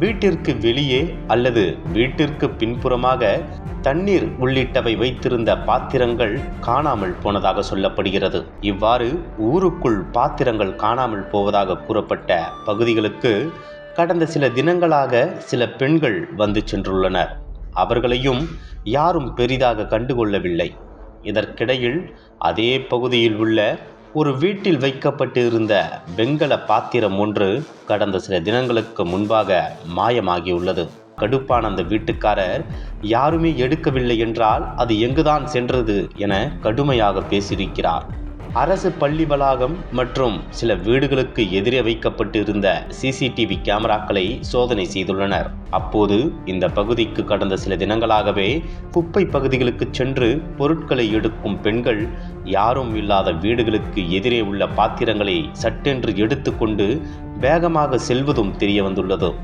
வீட்டிற்கு வெளியே அல்லது வீட்டிற்கு பின்புறமாக தண்ணீர் உள்ளிட்டவை வைத்திருந்த பாத்திரங்கள் காணாமல் போனதாக சொல்லப்படுகிறது. இவ்வாறு ஊருக்குள் பாத்திரங்கள் காணாமல் போவதாக கூறப்பட்ட பகுதிகளுக்கு கடந்த சில தினங்களாக சில பெண்கள் வந்து சென்றுள்ளனர். அவர்களையும் யாரும் பெரிதாக கண்டுகொள்ளவில்லை. இதற்கிடையில் அதே பகுதியில் உள்ள ஒரு வீட்டில் வைக்கப்பட்டு இருந்த வெண்கல பாத்திரம் ஒன்று கடந்த சில தினங்களுக்கு முன்பாக மாயமாகியுள்ளது. கடுப்பான அந்த வீட்டுக்காரர் யாருமே எடுக்கவில்லை என்றால் அது எங்குதான் சென்றது என கடுமையாக பேசியிருக்கிறார். அரசு பள்ளி வளாகம் மற்றும் சில வீடுகளுக்கு எதிரே வைக்கப்பட்டு இருந்த சிசிடிவி கேமராக்களை சோதனை செய்துள்ளனர். அப்போது இந்த பகுதிக்கு கடந்த சில தினங்களாகவே குப்பை பகுதிகளுக்கு சென்று பொருட்களை எடுக்கும் பெண்கள் யாரும் இல்லாத வீடுகளுக்கு எதிரே உள்ள பாத்திரங்களை சட்டென்று எடுத்துக்கொண்டு வேகமாக செல்வதும் தெரிய வந்துள்ளது.